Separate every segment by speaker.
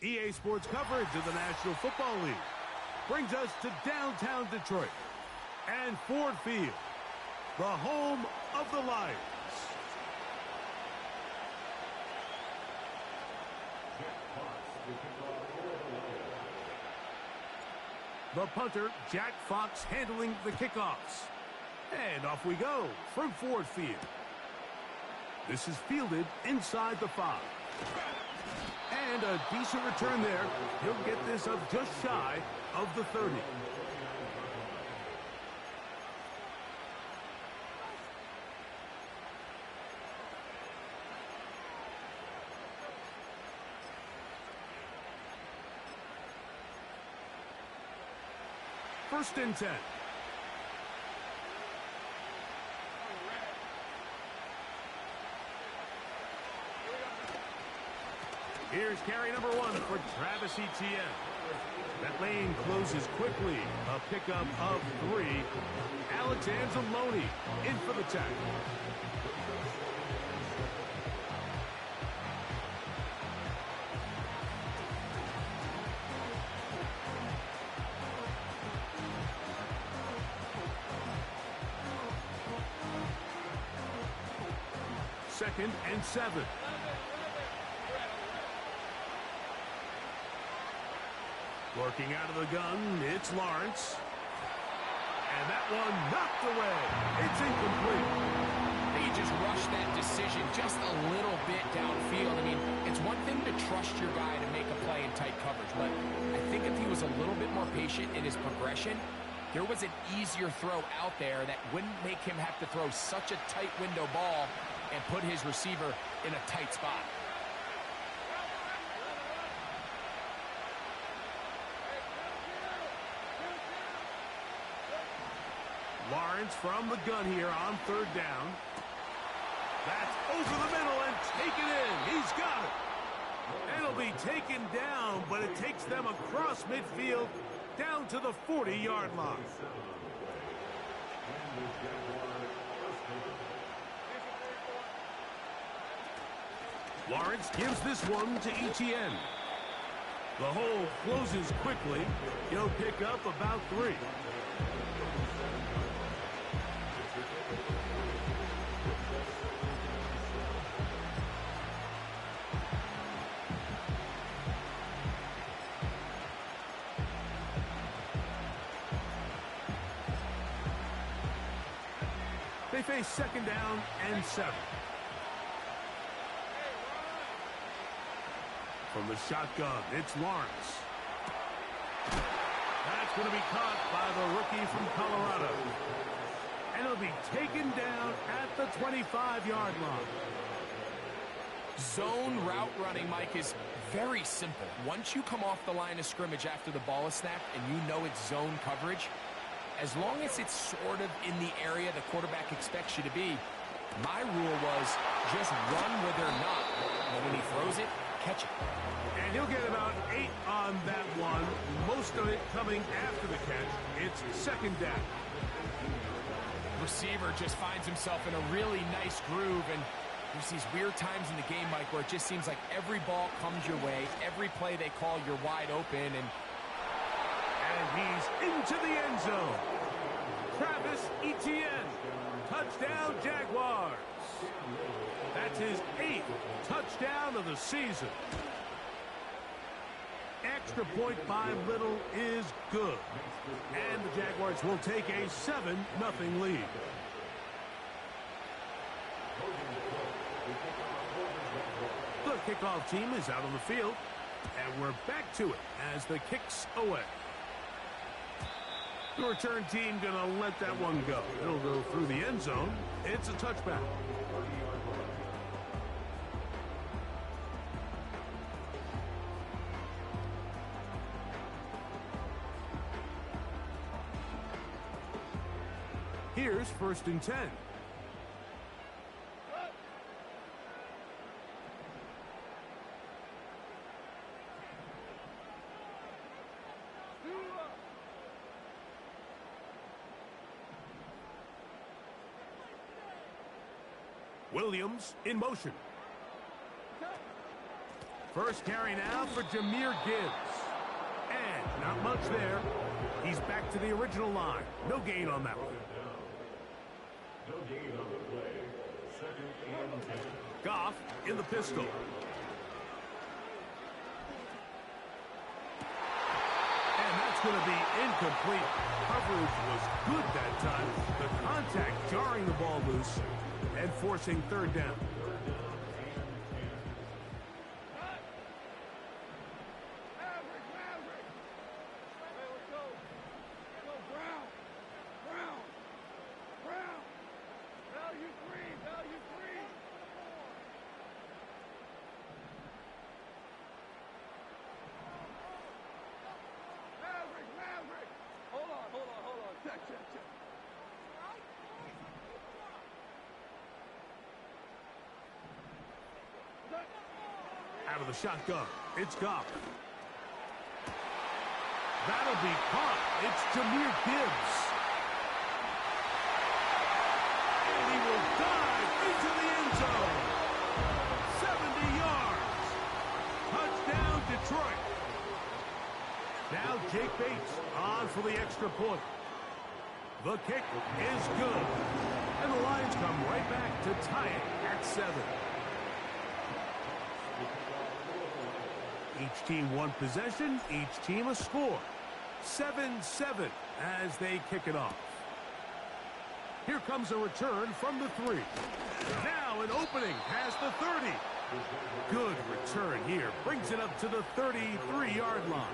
Speaker 1: EA Sports coverage of the National Football League brings us to downtown Detroit and Ford Field, the home of the Lions. The punter, Jack Fox, handling the kickoffs. And off we go from Ford Field. This is fielded inside the 5. And a decent return there. He'll get this up just shy of the 30. First and 10. Here's carry number 1 for Travis Etienne. That lane closes quickly. A pickup of 3. Alex Anzalone in for the tackle. Second and 7. Working out of the gun, it's Lawrence. And that one knocked away. It's incomplete.
Speaker 2: They just rushed that decision just a little bit downfield. I mean, it's one thing to trust your guy to make a play in tight coverage, but I think if he was a little bit more patient in his progression, there was an easier throw out there that wouldn't make him have to throw such a tight window ball and put his receiver in a tight spot.
Speaker 1: Lawrence from the gun here on 3rd down. That's over the middle and taken in. He's got it. And it'll be taken down, but it takes them across midfield down to the 40-yard line. Lawrence gives this one to Etienne. The hole closes quickly. He'll pick up about 3. They face 2nd down and 7. From the shotgun, it's Lawrence. That's going to be caught by the rookie from Colorado. And it'll be taken down at the 25-yard line.
Speaker 2: Zone route running, Mike, is very simple. Once you come off the line of scrimmage after the ball is snapped and you know it's zone coverage, as long as it's sort of in the area the quarterback expects you to be, my rule was just run where they're not. But when he throws it, catch it.
Speaker 1: And he'll get about 8 on that one, most of it coming after the catch. It's 2nd down.
Speaker 2: Receiver just finds himself in a really nice groove, and there's these weird times in the game, Mike, where it just seems like every ball comes your way, every play they call, you're wide open, and
Speaker 1: he's into the end zone. Travis Etienne, touchdown Jaguars. That's his 8th touchdown of the season. Extra point by Little is good. And the Jaguars will take a 7-0 lead. The kickoff team is out on the field. And we're back to it as the kick's away. The return team going to let that one go. It'll go through the end zone. It's a touchback. Here's 1st and 10. Williams in motion. First carry now for Jahmyr Gibbs. And not much there. He's back to the original line. No gain on that one.
Speaker 3: No gain on the play. Second and 10.
Speaker 1: Goff in the pistol. And that's going to be incomplete. Coverage was good that time. The contact jarring the ball loose and forcing third down. Out of the shotgun, it's Goff. That'll be caught. It's Jahmyr Gibbs. And he will dive into the end zone. 70 yards. Touchdown, Detroit. Now Jake Bates on for the extra point. The kick is good. And the Lions come right back to tie it at 7. Each team one possession, each team a score. 7-7 as they kick it off. Here comes a return from the 3. Now an opening past the 30. Good return here. Brings it up to the 33-yard line.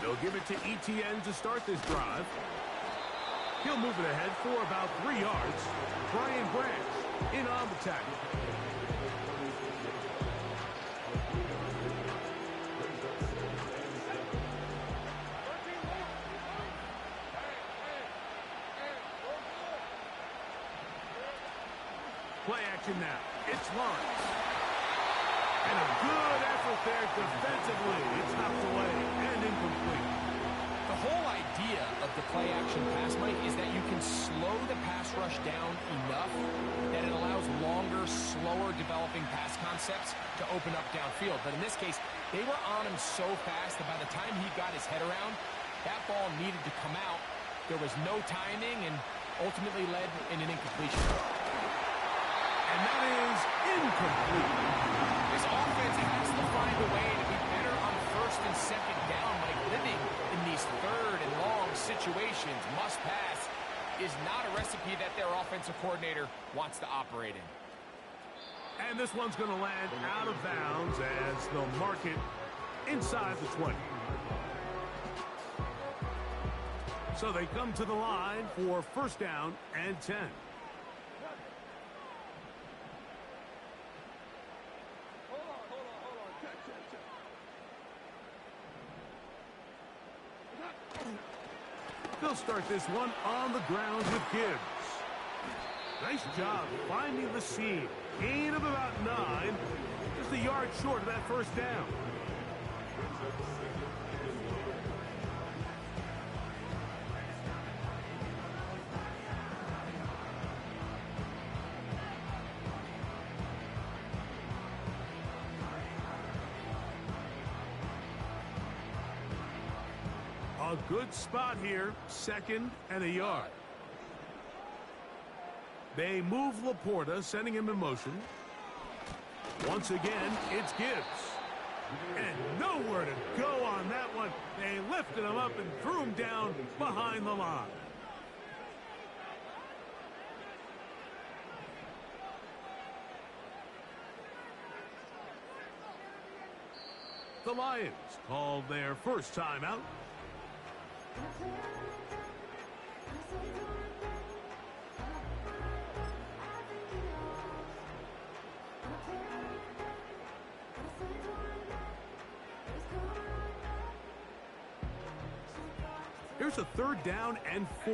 Speaker 1: They'll give it to Etienne to start this drive. He'll move it ahead for about 3 yards. Brian Branch in on the tackle. Play action now. It's Lawrence. And a good effort there defensively. It's knocked away and incomplete.
Speaker 2: The whole idea of the play-action pass, Mike, is that you can slow the pass rush down enough that it allows longer, slower developing pass concepts to open up downfield. But in this case, they were on him so fast that by the time he got his head around, that ball needed to come out. There was no timing and ultimately led in an incompletion.
Speaker 1: And that is incomplete.
Speaker 2: This offense has to find a way to be better on first and second down, like living in these third and long situations. Must pass is not a recipe that their offensive coordinator wants to operate in.
Speaker 1: And this one's going to land out of bounds as they'll mark it inside the 20. So they come to the line for first down and 10. They'll start this one on the ground with Gibbs. Nice job finding the seam. Gain of about 9. Just a yard short of that first down. A good spot here, 2nd and a yard. They move Laporta, sending him in motion. Once again, it's Gibbs. And nowhere to go on that one. They lifted him up and threw him down behind the line. The Lions called their first timeout. Here's a 3rd down and 4.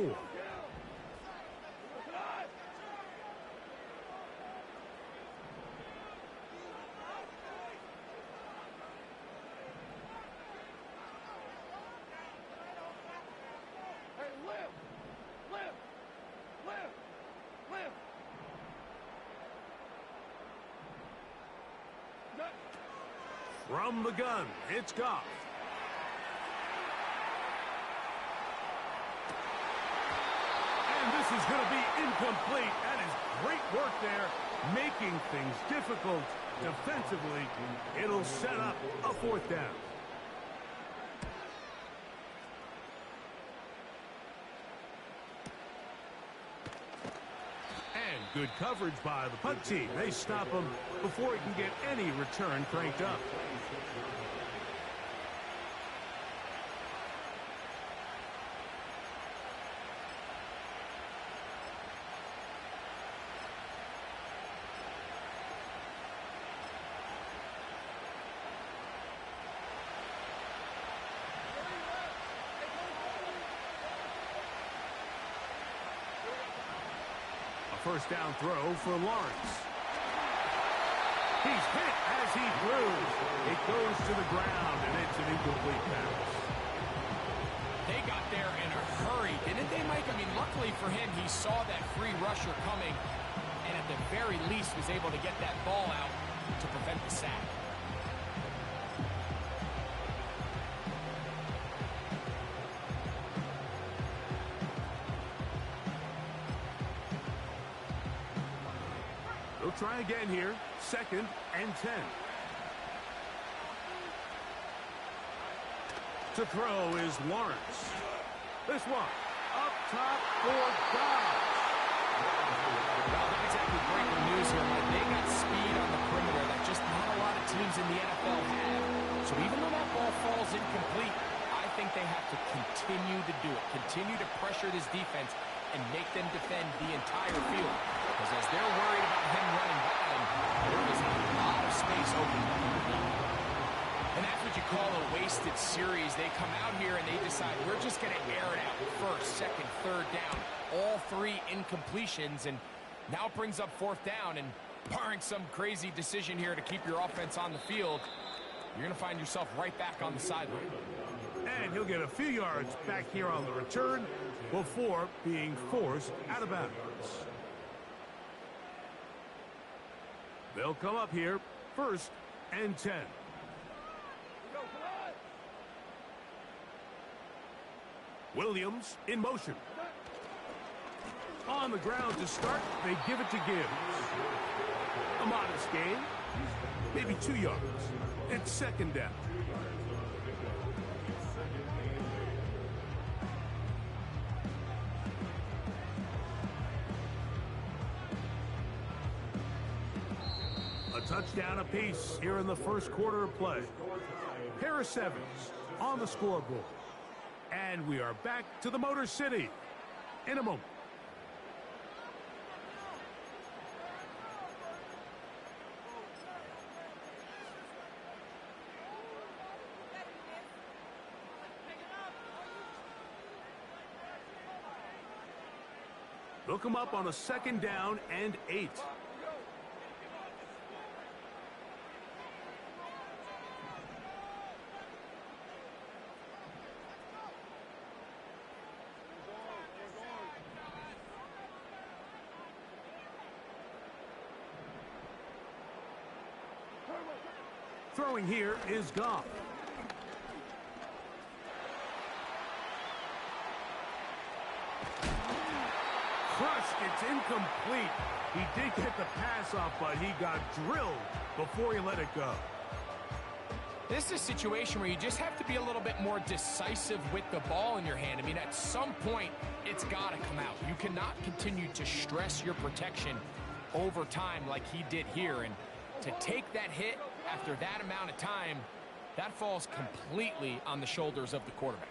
Speaker 1: From the gun, it's Goff. And this is going to be incomplete. That is great work there, making things difficult defensively. It'll set up a fourth down. And good coverage by the punt team. They stop him before he can get any return cranked up. First down throw for Lawrence. He's hit as he throws. It goes to the ground, and it's an incomplete pass.
Speaker 2: They got there in a hurry, didn't they, Mike? I mean, luckily for him, he saw that free rusher coming, and at the very least was able to get that ball out to prevent the sack.
Speaker 1: They'll try again here. 2nd and 10. To throw is Lawrence. This one up top for Dobbs.
Speaker 2: Well, not exactly breaking news here, Mike. They got speed on the perimeter that just not a lot of teams in the NFL have. So even though that ball falls incomplete, I think they have to continue to do it. Continue to pressure this defense and make them defend the entire field. Because as they're worried about him running by them, there is a lot of space open up underneath. And that's what you call a wasted series. They come out here and they decide, we're just going to air it out. 1st, 2nd, 3rd down. All 3 incompletions. And now it brings up 4th down. And barring some crazy decision here to keep your offense on the field, you're going to find yourself right back on the sideline.
Speaker 1: And he'll get a few yards back here on the return before being forced out of bounds. They'll come up here, 1st and 10. Williams in motion. On the ground to start, they give it to Gibbs. A modest gain, maybe 2 yards. It's 2nd down. A touchdown apiece here in the 1st quarter of play. Pair of 7s on the scoreboard. And we are back to the Motor City in a moment. They'll come up on a 2nd down and 8. Throwing here is Goff. Crushed. It's incomplete. He did get the pass off, but he got drilled before he let it go.
Speaker 2: This is a situation where you just have to be a little bit more decisive with the ball in your hand. I mean, at some point, it's got to come out. You cannot continue to stress your protection over time like he did here. And to take that hit after that amount of time, that falls completely on the shoulders of the quarterback.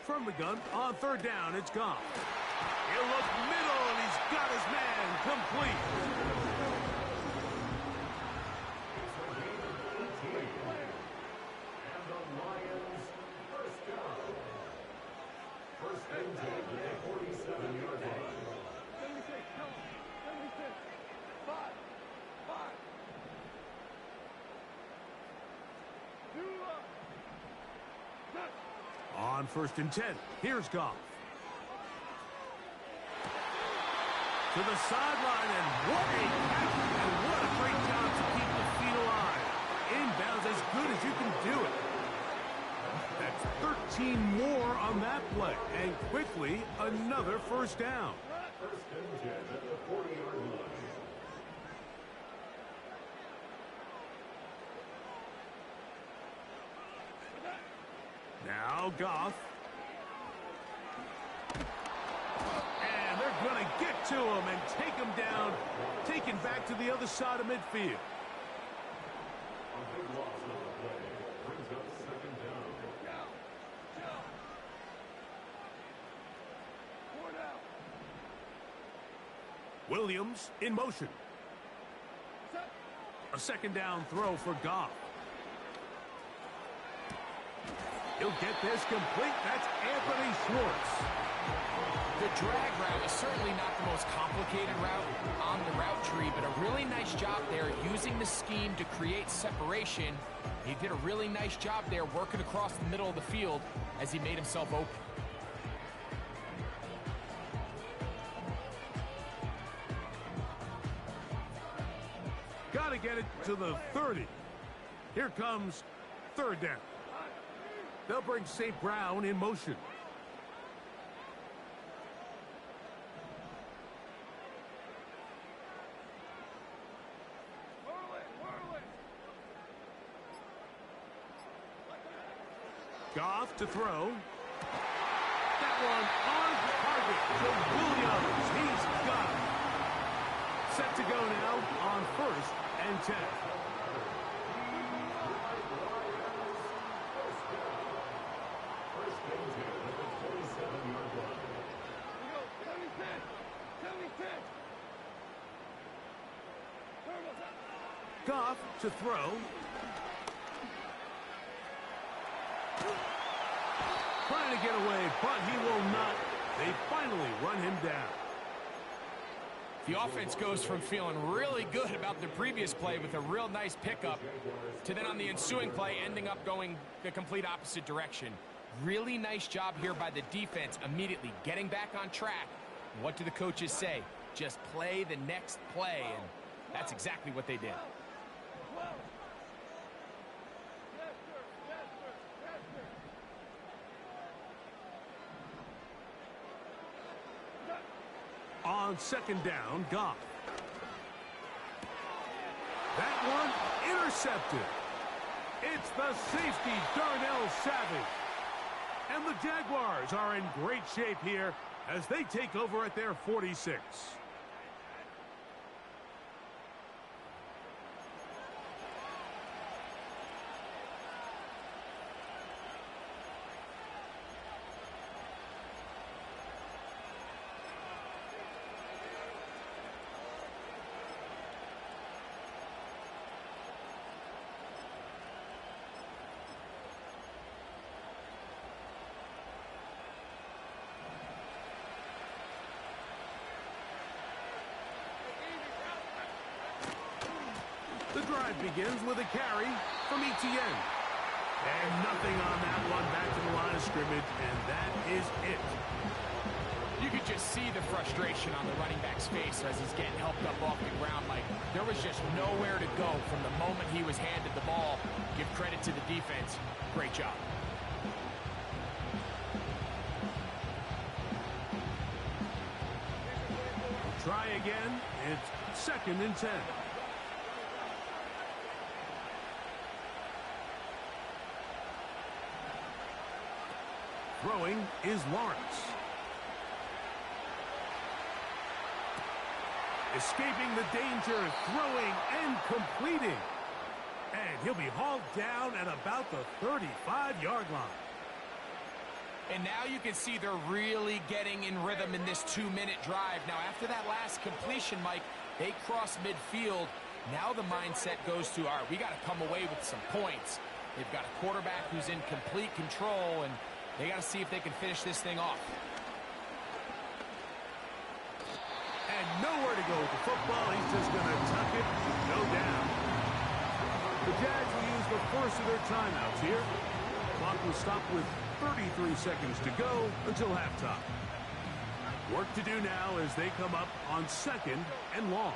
Speaker 1: From the gun, on 3rd down, it's gone. He'll look middle, and he's got his man complete.
Speaker 3: And the Lions, 1st down. 1st and 10 at the 47-yard line.
Speaker 1: On 1st and 10, here's Goff. To the sideline, and what a catch, and what a great job to keep the feet alive. Inbounds as good as you can do it. That's 13 more on that play, and quickly another first down.
Speaker 3: First and 10 at the 40-yard line.
Speaker 1: Now Goff. And they're going to get to him and take him down, taken back to the other side of midfield.
Speaker 3: A big loss on the play. Brings up second down.
Speaker 1: Williams in motion. A second down throw for Goff. He'll get this complete. That's Anthony Schwartz.
Speaker 2: The drag route is certainly not the most complicated route on the route tree, but a really nice job there using the scheme to create separation. He did a really nice job there working across the middle of the field as he made himself open.
Speaker 1: Got to get it to the 30. Here comes 3rd down. They'll bring St. Brown in motion. Goff to throw. That one on target to Williams. He's got it. Set to go now on 1st and 10. Goff to throw. Trying to get away, but he will not. They finally run him down.
Speaker 2: The offense goes from feeling really good about the previous play with a real nice pickup to then on the ensuing play ending up going the complete opposite direction. Really nice job here by the defense immediately getting back on track. What do the coaches say? Just play the next play, and that's exactly what they did.
Speaker 1: On 2nd down, Goff. That one intercepted. It's the safety, Darnell Savage. And the Jaguars are in great shape here as they take over at their 46. The drive begins with a carry from Etienne. And nothing on that one, back to the line of scrimmage, and that is it.
Speaker 2: You could just see the frustration on the running back's face as he's getting helped up off the ground. Like, there was just nowhere to go from the moment he was handed the ball. Give credit to the defense. Great job.
Speaker 1: Try again. It's 2nd and 10. Throwing is Lawrence. Escaping the danger, throwing and completing. And he'll be hauled down at about the 35-yard line.
Speaker 2: And now you can see they're really getting in rhythm in this 2-minute drive. Now, after that last completion, Mike, they cross midfield. Now the mindset goes to, all right, we got to come away with some points. They've got a quarterback who's in complete control, and they got to see if they can finish this thing off.
Speaker 1: And nowhere to go with the football. He's just going to tuck it, no down. The Jags will use the first of their timeouts here. Clock will stop with 33 seconds to go until halftime. Work to do now as they come up on 2nd and long.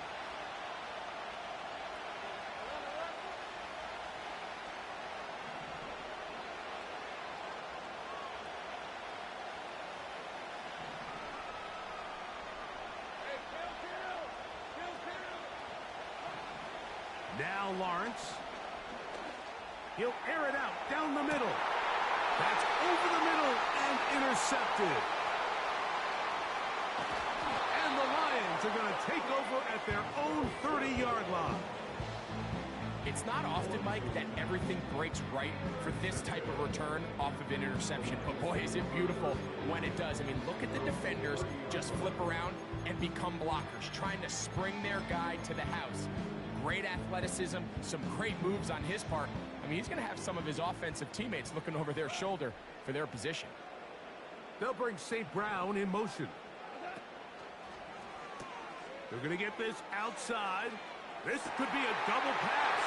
Speaker 1: Now Lawrence. He'll air it out down the middle. That's over the middle and intercepted. And the Lions are going to take over at their own 30-yard line.
Speaker 2: It's not often, Mike, that everything breaks right for this type of return off of an interception. But boy, is it beautiful when it does. I mean, look at the defenders just flip around and become blockers, trying to spring their guy to the house. Great athleticism, some great moves on his part. I mean, he's going to have some of his offensive teammates looking over their shoulder for their position.
Speaker 1: They'll bring St. Brown in motion. They're going to get this outside. This could be a double pass.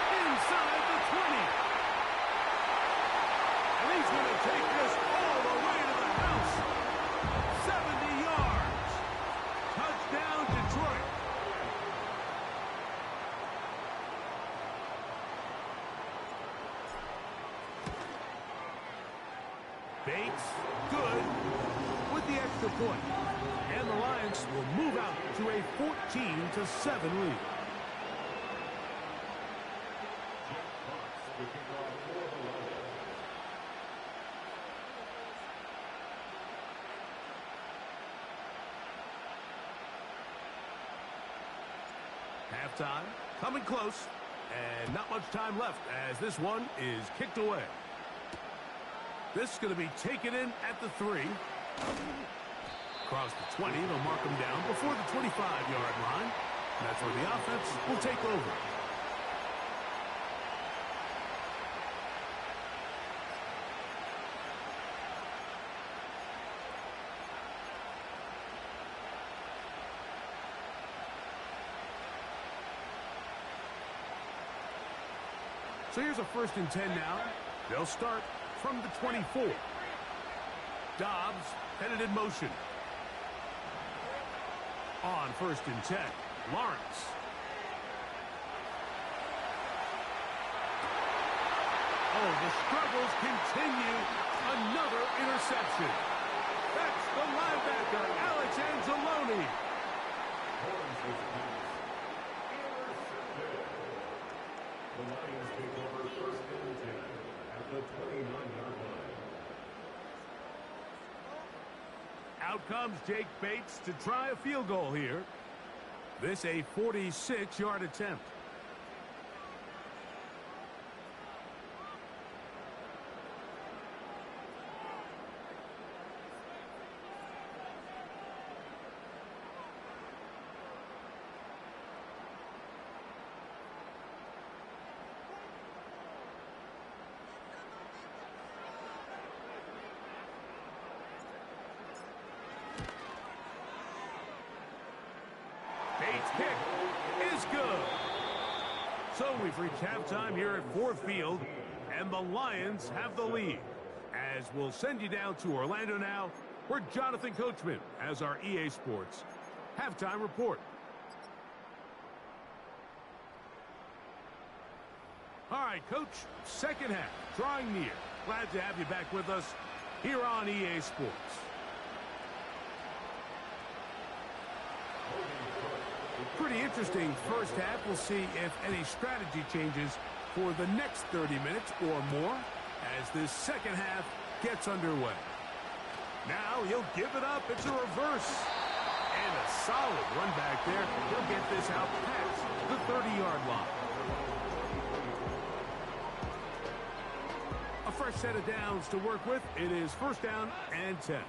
Speaker 1: Inside the 20. And he's going to take this all the way to the house. 70 yards. Touchdown, Detroit. Bates, good, with the extra point. And the Lions will move out to a 14-7 lead. Halftime, coming close, and not much time left as this one is kicked away. This is going to be taken in at the 3. Across the 20, they'll mark them down before the 25-yard line. And that's where the offense will take over. So here's a 1st and 10 now. They'll start from the 24. Dobbs headed in motion. On 1st and 10, Lawrence. Oh, the struggles continue. Another interception. That's the linebacker, Alex Anzalone.
Speaker 3: The Lions take over 1st and 10 at the 29-yard line.
Speaker 1: Out comes Jake Bates to try a field goal here. This a 46-yard attempt. Bates' kick is good. So we've reached halftime here at Ford Field, and the Lions have the lead. As we'll send you down to Orlando now, where Jonathan Coachman has our EA Sports halftime report. All right, Coach, second half, drawing near. Glad to have you back with us here on EA Sports. Pretty interesting first half. We'll see if any strategy changes for the next 30 minutes or more as this second half gets underway. Now he'll give it up. It's a reverse. And a solid run back there. He'll get this out past the 30-yard line. A fresh set of downs to work with. It is 1st down and 10.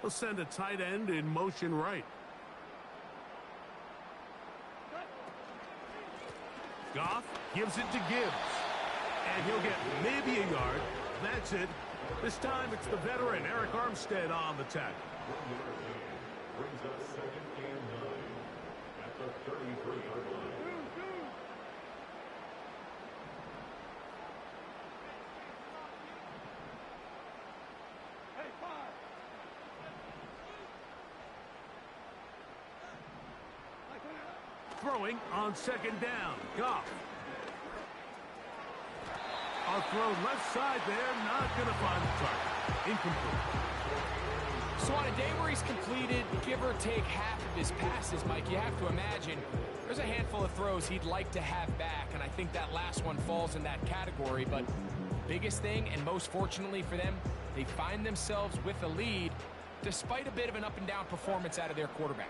Speaker 1: He'll send a tight end in motion right. Goff gives it to Gibbs. And he'll get maybe a yard. That's it. This time it's the veteran, Eric Armstead, on the tackle.
Speaker 3: Brings us 2nd and 9 at the 33-yard line.
Speaker 1: Throwing on 2nd down. Goff. A throw left side there, not going to find the target. Incomplete.
Speaker 2: So on a day where he's completed, give or take half of his passes, Mike, you have to imagine there's a handful of throws he'd like to have back, and I think that last one falls in that category. But biggest thing, and most fortunately for them, they find themselves with a lead despite a bit of an up-and-down performance out of their quarterback.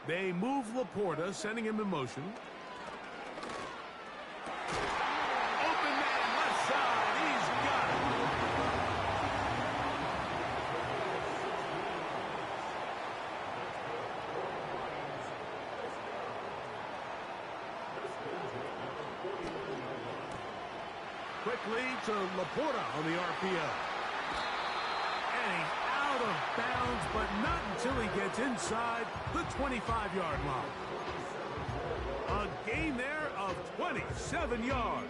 Speaker 1: They move Laporta, sending him in motion. Open man, left side. He's got it. Quickly to Laporta on the RPO. And he's out of bounds, but not until he gets inside the 25-yard line. A gain there of 27 yards.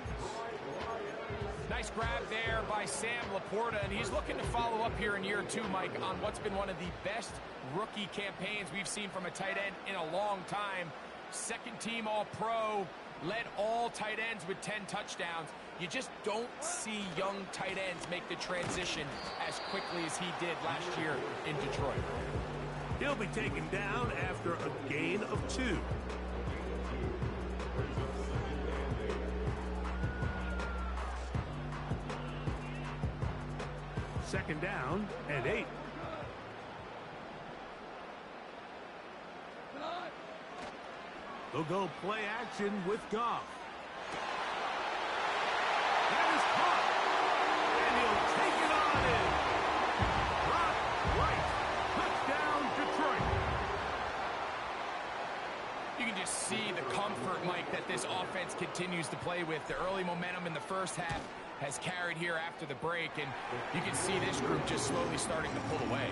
Speaker 2: Nice grab there by Sam Laporta, and he's looking to follow up here in year 2, Mike, on what's been one of the best rookie campaigns we've seen from a tight end in a long time. Second team All-Pro, led all tight ends with 10 touchdowns. You just don't see young tight ends make the transition as quickly as he did last year in Detroit.
Speaker 1: He'll be taken down after a gain of 2. Second down and 8. They'll go play action with Goff. That is caught. And he'll take it on in. Rock right. Touchdown, Detroit.
Speaker 2: You can just see the comfort, Mike, that this offense continues to play with. The early momentum in the first half has carried here after the break, and you can see this group just slowly starting to pull away.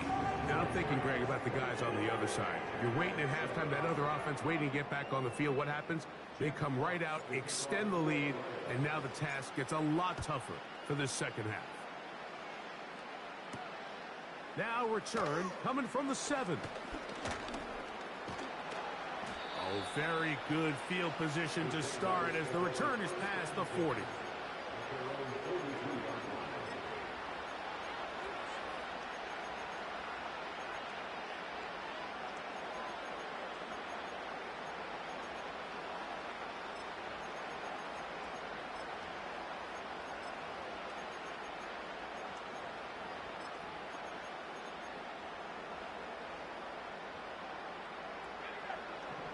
Speaker 1: Now I'm thinking, Greg, about the guys on the other side. You're waiting at halftime, that other offense waiting to get back on the field. What happens? They come right out, extend the lead, and now the task gets a lot tougher for this second half. Now return coming from the 7. Oh, very good field position to start as the return is past the 40.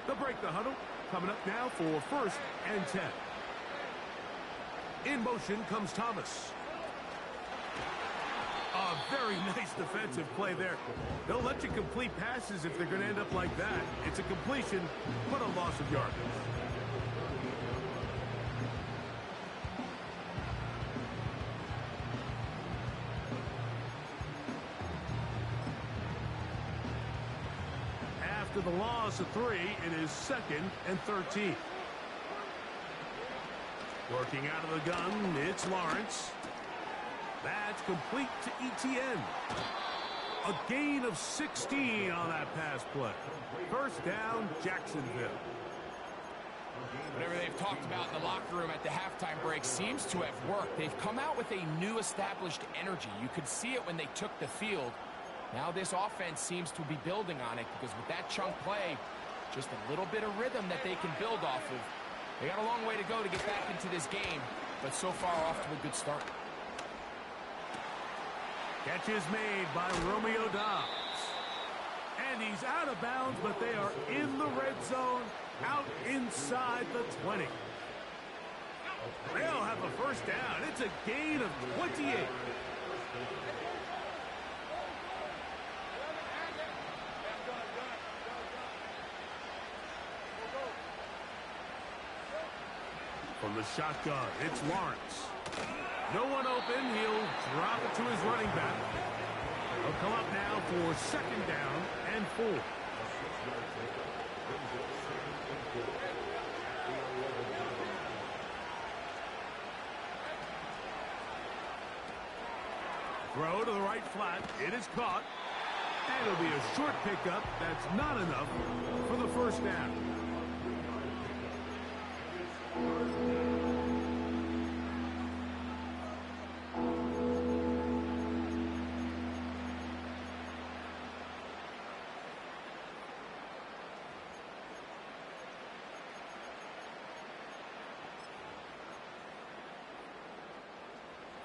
Speaker 1: They'll break the huddle. Coming up now for 1st and 10. In motion comes Thomas. A very nice defensive play there. They'll let you complete passes if they're going to end up like that. It's a completion, but a loss of yardage. After the loss of 3, it is 2nd and 13. Working out of the gun, it's Lawrence. That's complete to Etienne. A gain of 16 on that pass play. First down, Jacksonville.
Speaker 2: Whatever they've talked about in the locker room at the halftime break seems to have worked. They've come out with a new established energy. You could see it when they took the field. Now this offense seems to be building on it because with that chunk play, just a little bit of rhythm that they can build off of. They got a long way to go to get back into this game, but so far off to a good start.
Speaker 1: Catch is made by Romeo Dobbs. And he's out of bounds, but they are in the red zone, out inside the 20. They'll have a first down. It's a gain of 28. From the shotgun, it's Lawrence. No one open. He'll drop it to his running back. He'll come up now for second down and 4. Throw to the right flat. It is caught. And it'll be a short pickup. That's not enough for the first down.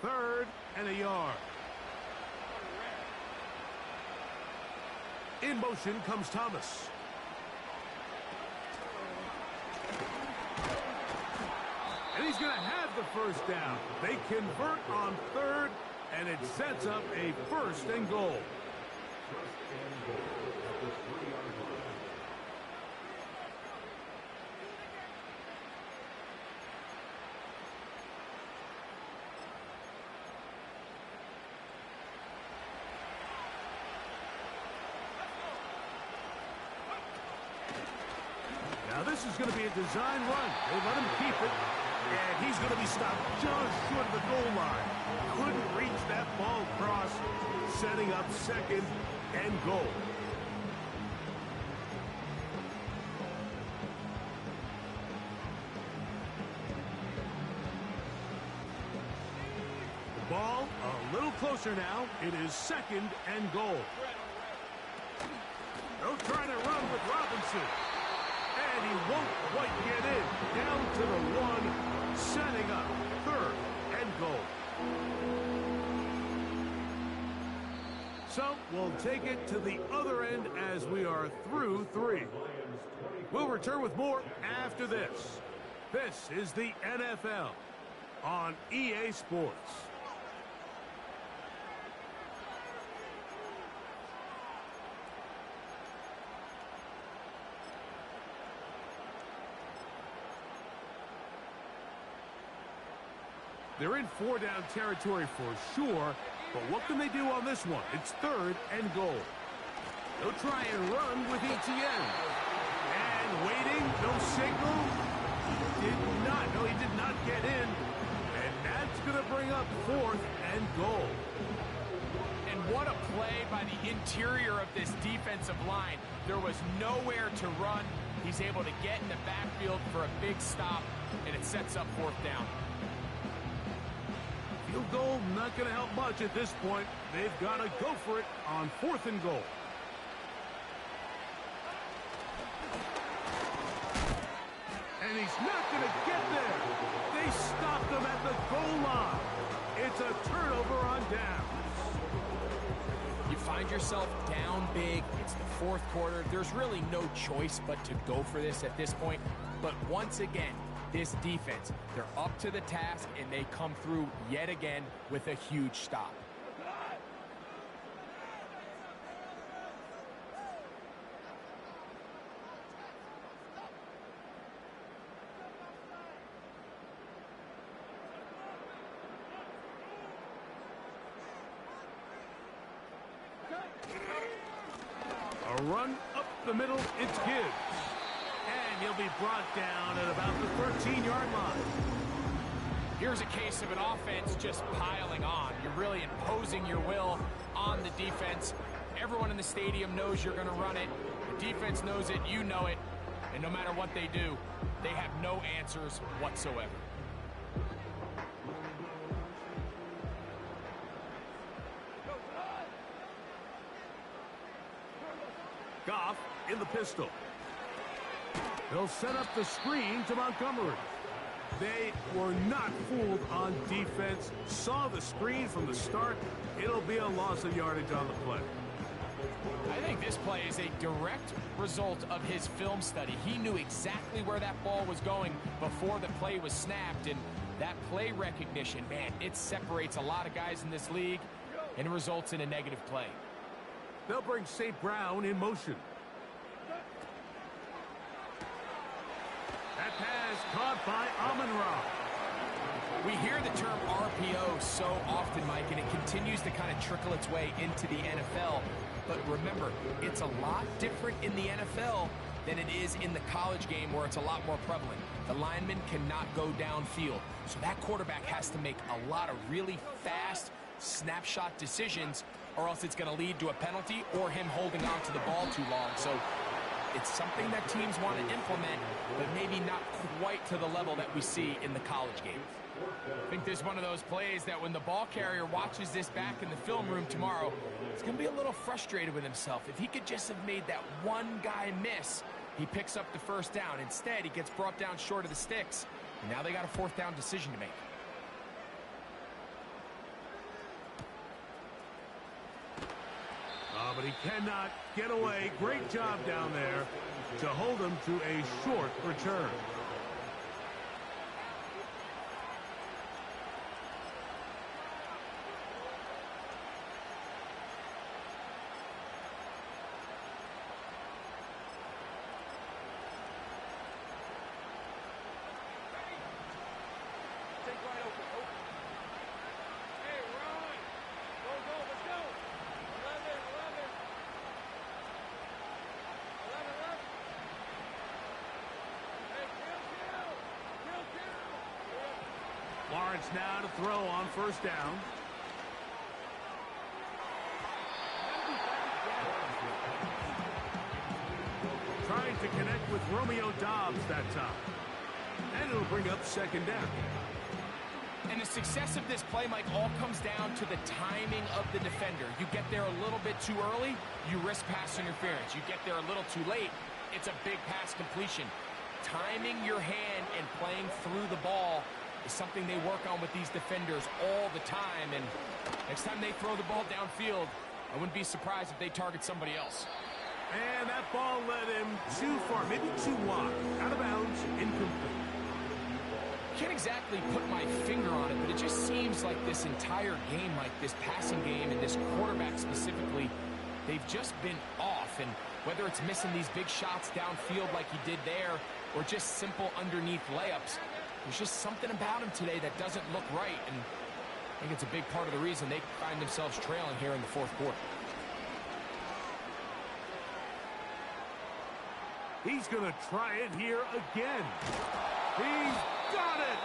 Speaker 1: Third and a yard. In motion comes Thomas. And he's going to have the first down. They convert on third, and it sets up a first and goal. Now this is going to be a design run. They let him keep it, and he's going to be stopped just short of the goal line. Couldn't reach that ball across, setting up second and goal. The ball a little closer now. It is second and goal. They'll try to run with Robinson. And he won't quite get in. Down to the 1, setting up third and goal. So we'll take it to the other end as we are through 3. We'll return with more after this. This is the NFL on EA Sports. They're in 4-down territory for sure, but what can they do on this one? It's third and goal. They'll try and run with Etienne. And waiting, no signal. He did not get in. And that's going to bring up fourth and goal.
Speaker 2: And what a play by the interior of this defensive line. There was nowhere to run. He's able to get in the backfield for a big stop, and it sets up fourth down.
Speaker 1: Field goal not going to help much at this point. They've got to go for it on fourth and goal. And he's not going to get there. They stopped him at the goal line. It's a turnover on downs.
Speaker 2: You find yourself down big. It's the fourth quarter. There's really no choice but to go for this at this point. But once again, this defense, they're up to the task, and they come through yet again with a huge stop.
Speaker 1: A run up the middle, it's Gibbs. And he'll be brought down at about the 13-yard line.
Speaker 2: Here's a case of an offense just piling on. You're really imposing your will on the defense. Everyone in the stadium knows you're going to run it. The defense knows it, you know it. And no matter what they do, they have no answers whatsoever.
Speaker 1: Goff in the pistol. They'll set up the screen to Montgomery. They were not fooled on defense. Saw the screen from the start. It'll be a loss of yardage on the play.
Speaker 2: I think this play is a direct result of his film study. He knew exactly where that ball was going before the play was snapped, and That play recognition, man, it separates a lot of guys in this league, and it results in a negative play.
Speaker 1: They'll bring St. Brown in motion. That pass caught by Amon-Ra.
Speaker 2: We hear the term RPO so often, Mike, and it continues to kind of trickle its way into the NFL. But remember, it's a lot different in the NFL than it is in the college game where it's a lot more prevalent. The lineman cannot go downfield. So that quarterback has to make a lot of really fast snapshot decisions, or else it's going to lead to a penalty or him holding on to the ball too long. So it's something that teams want to implement, but maybe not quite to the level that we see in the college game. I think this is one of those plays that when the ball carrier watches this back in the film room tomorrow, he's going to be a little frustrated with himself. If he could just have made that one guy miss, he picks up the first down. Instead, he gets brought down short of the sticks, and now they got a fourth down decision to make.
Speaker 1: But he cannot get away. Great job down there to hold him to a short return. Lawrence now to throw on first down. Trying to connect with Romeo Doubs that time. And it'll bring up second down.
Speaker 2: And the success of this play, Mike, all comes down to the timing of the defender. You get there a little bit too early, you risk pass interference. You get there a little too late, it's a big pass completion. Timing your hand and playing through the ball is something they work on with these defenders all the time. And next time they throw the ball downfield, I wouldn't be surprised if they target somebody else.
Speaker 1: And that ball led him too far, maybe too wide. Out of bounds, incomplete.
Speaker 2: Can't exactly put my finger on it, but it just seems like this entire game, like this passing game and this quarterback specifically, they've just been off. And whether it's missing these big shots downfield like he did there, or just simple underneath layups, there's just something about him today that doesn't look right. And I think it's a big part of the reason they find themselves trailing here in the fourth quarter.
Speaker 1: He's going to try it here again. He's got it!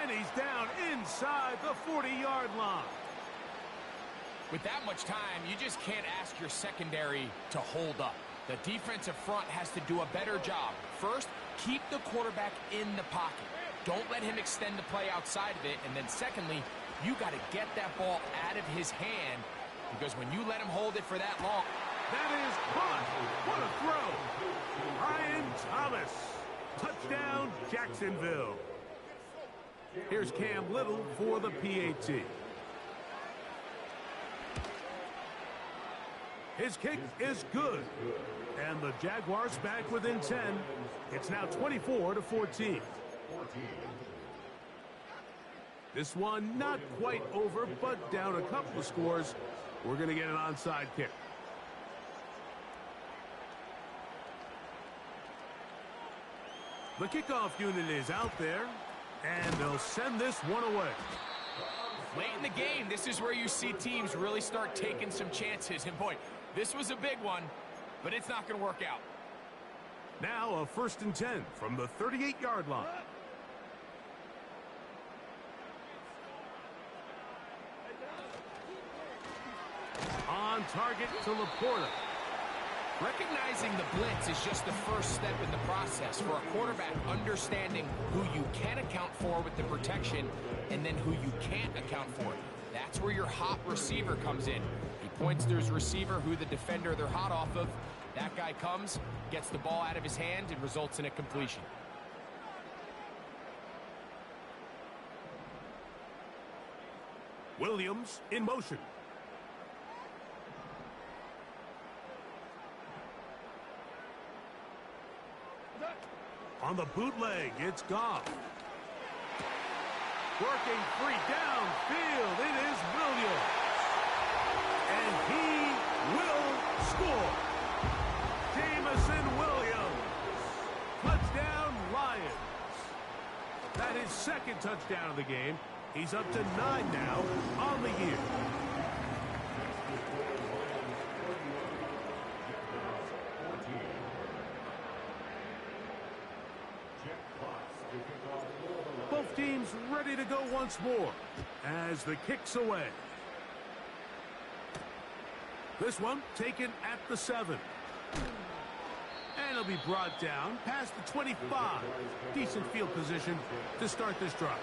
Speaker 1: And he's down inside the 40-yard line.
Speaker 2: With that much time, you just can't ask your secondary to hold up. The defensive front has to do a better job. First, keep the quarterback in the pocket. Don't let him extend the play outside of it. And then secondly, you got to get that ball out of his hand, because when you let him hold it for that long...
Speaker 1: That is caught. What a throw. Brian Thomas. Touchdown, Jacksonville. Here's Cam Little for the PAT. His kick is good. And the Jaguars back within 10. It's now 24-14. This one not quite over, but down a couple of scores. We're going to get an onside kick. The kickoff unit is out there, and they'll send this one away.
Speaker 2: Late in the game, this is where you see teams really start taking some chances. And boy, this was a big one, but it's not going to work out.
Speaker 1: Now a 1st and 10 from the 38-yard line. On target to Laporta.
Speaker 2: Recognizing the blitz is just the first step in the process for a quarterback, understanding who you can account for with the protection and then who you can't account for. That's where your hot receiver comes in. He points to his receiver, who the defender they're hot off of. That guy comes, gets the ball out of his hand, and results in a completion.
Speaker 1: Williams in motion. On the bootleg, it's Goff. Working free downfield. It is Williams. And he will score. Jamison Williams. Touchdown, Lions. That is second touchdown of the game. He's up to 9 now on the year. Both teams ready to go once more as the kick's away. This one taken at the 7. And it'll be brought down past the 25. Decent field position to start this drive.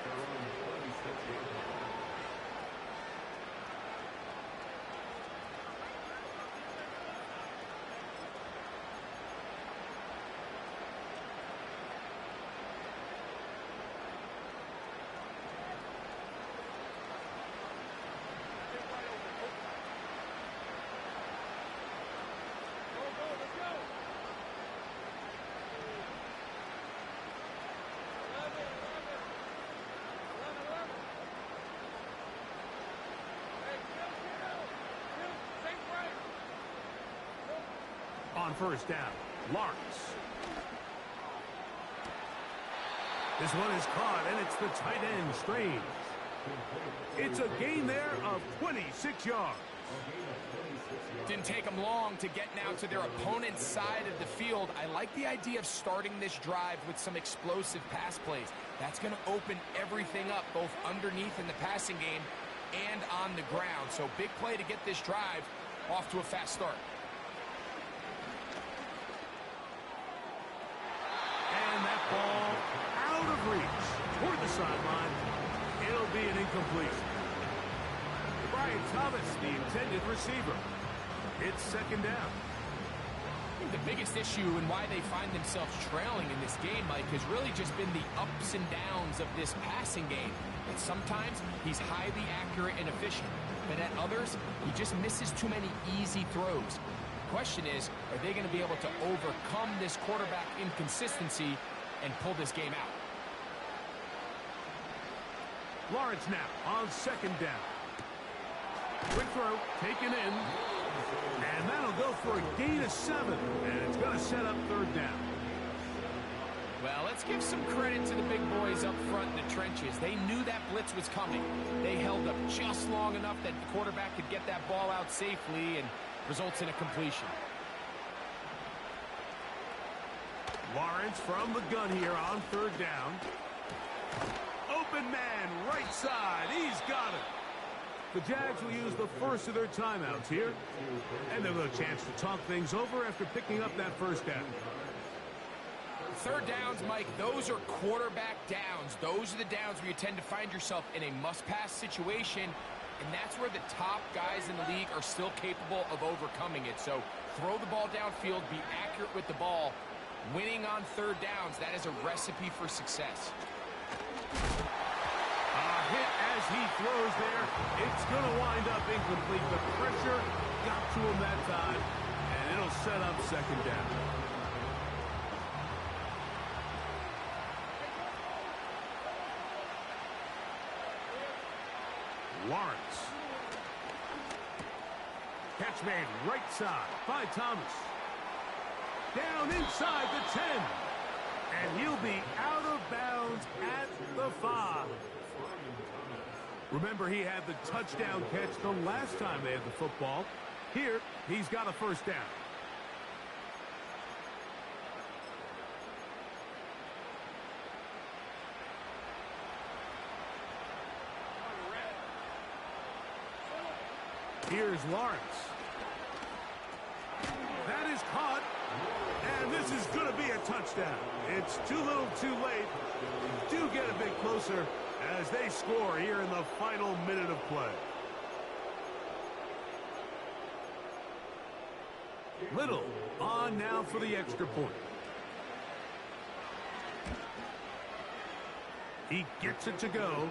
Speaker 1: On first down, Lawrence. This one is caught, and it's the tight end, Strange. It's a gain there of 26 yards.
Speaker 2: Didn't take them long to get now to their opponent's side of the field. I like the idea of starting this drive with some explosive pass plays. That's going to open everything up, both underneath in the passing game and on the ground. So big play to get this drive off to a fast start.
Speaker 1: And that ball out of reach toward the sideline. It'll be an incompletion. Brian Thomas, the intended receiver. It's second down.
Speaker 2: I think the biggest issue and why they find themselves trailing in this game, Mike, has really just been the ups and downs of this passing game. And sometimes he's highly accurate and efficient, but at others, he just misses too many easy throws. The question is, are they going to be able to overcome this quarterback inconsistency and pull this game out?
Speaker 1: Lawrence now on second down. Quick throw, taken in. And that'll go for a gain of 7. And it's going to set up third down.
Speaker 2: Well, let's give some credit to the big boys up front in the trenches. They knew that blitz was coming. They held up just long enough that the quarterback could get that ball out safely and results in a completion.
Speaker 1: Lawrence from the gun here on third down. Open man, right side. He's got it. The Jags will use the first of their timeouts here. And they'll have a chance to talk things over after picking up that first down.
Speaker 2: Third downs, Mike, those are quarterback downs. Those are the downs where you tend to find yourself in a must-pass situation, and that's where the top guys in the league are still capable of overcoming it. So throw the ball downfield, be accurate with the ball. Winning on third downs, that is a recipe for success.
Speaker 1: Hit as he throws there. It's going to wind up incomplete. The pressure got to him that time, and it'll set up second down. Lawrence. Catch made right side by Thomas. Down inside the 10. And he'll be out of bounds at the 5. Remember, he had the touchdown catch the last time they had the football. Here, he's got a first down. Here's Lawrence. That is caught. And this is going to be a touchdown. It's too little too late. Do get a bit closer as they score here in the final minute of play. Little on now for the extra point. He gets it to go.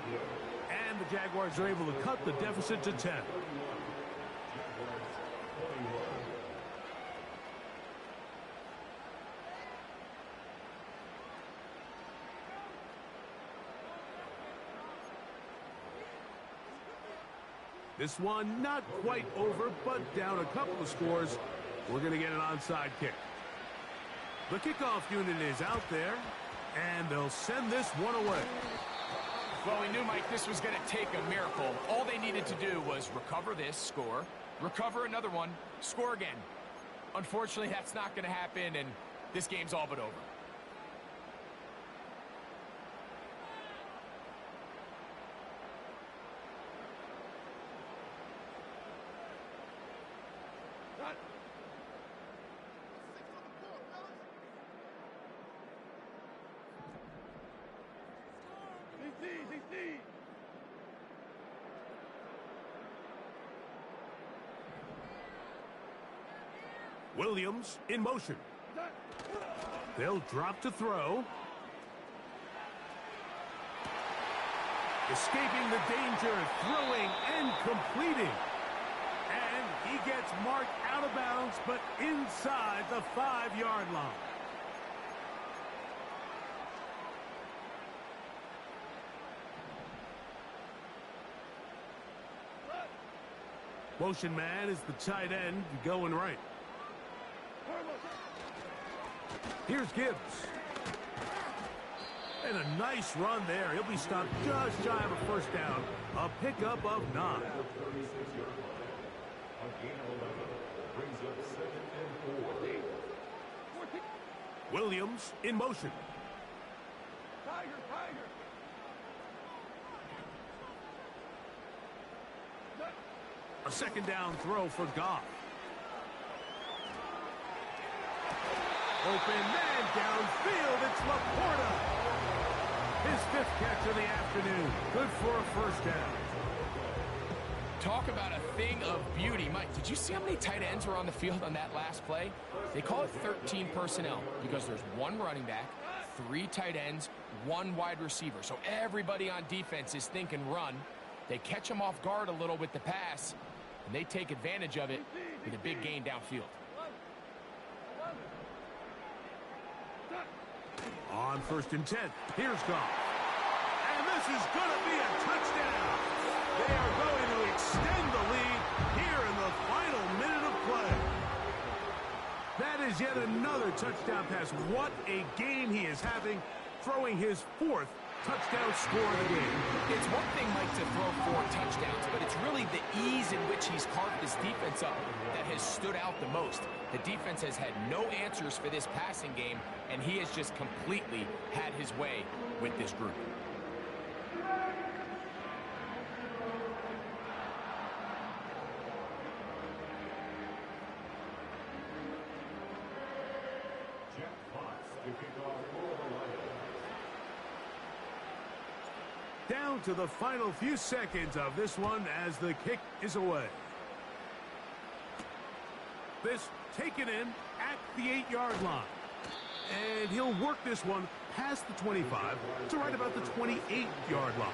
Speaker 1: And the Jaguars are able to cut the deficit to 10. This one not quite over, but down a couple of scores. We're going to get an onside kick. The kickoff unit is out there, and they'll send this one away.
Speaker 2: Well, we knew, Mike, this was going to take a miracle. All they needed to do was recover this, score, recover another one, score again. Unfortunately, that's not going to happen, and this game's all but over.
Speaker 1: Williams in motion. They'll drop to throw. Escaping the danger, throwing and completing. And he gets marked out of bounds, but inside the 5-yard line. Motion man is the tight end going right. Here's Gibbs. And a nice run there. He'll be stopped just shy of a first down. A pickup of 9. Williams in motion. A second down throw for Goff. Open man downfield. It's Laporta. His 5th catch of the afternoon. Good for a first down.
Speaker 2: Talk about a thing of beauty. Mike, did you see how many tight ends were on the field on that last play? They call it 13 personnel because there's 1 running back, 3 tight ends, 1 wide receiver. So everybody on defense is thinking run. They catch them off guard a little with the pass, and they take advantage of it with a big gain downfield.
Speaker 1: On 1st and 10, here's Goff. And this is going to be a touchdown. They are going to extend the lead here in the final minute of play. That is yet another touchdown pass. What a game he is having, throwing his 4th touchdown score of the game.
Speaker 2: It's one thing, Mike, to throw 4 touchdowns, but it's really the ease in which he's carved his defense up that has stood out the most. The defense has had no answers for this passing game, and he has just completely had his way with this group.
Speaker 1: Down to the final few seconds of this one as the kick is away. This taken in at the 8-yard line. And he'll work this one past the 25 to right about the 28-yard line.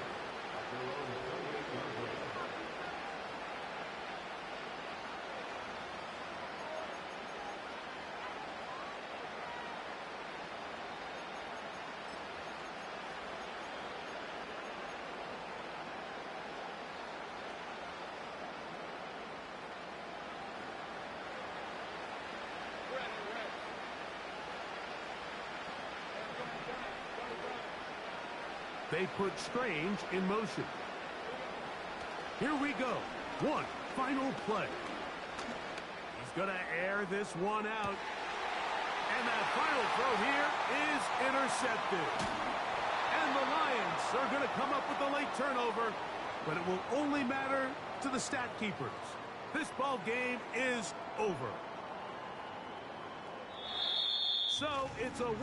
Speaker 1: They put Strange in motion. Here we go. One final play. He's going to air this one out. And that final throw here is intercepted. And the Lions are going to come up with a late turnover, but it will only matter to the stat keepers. This ball game is over. So it's a win.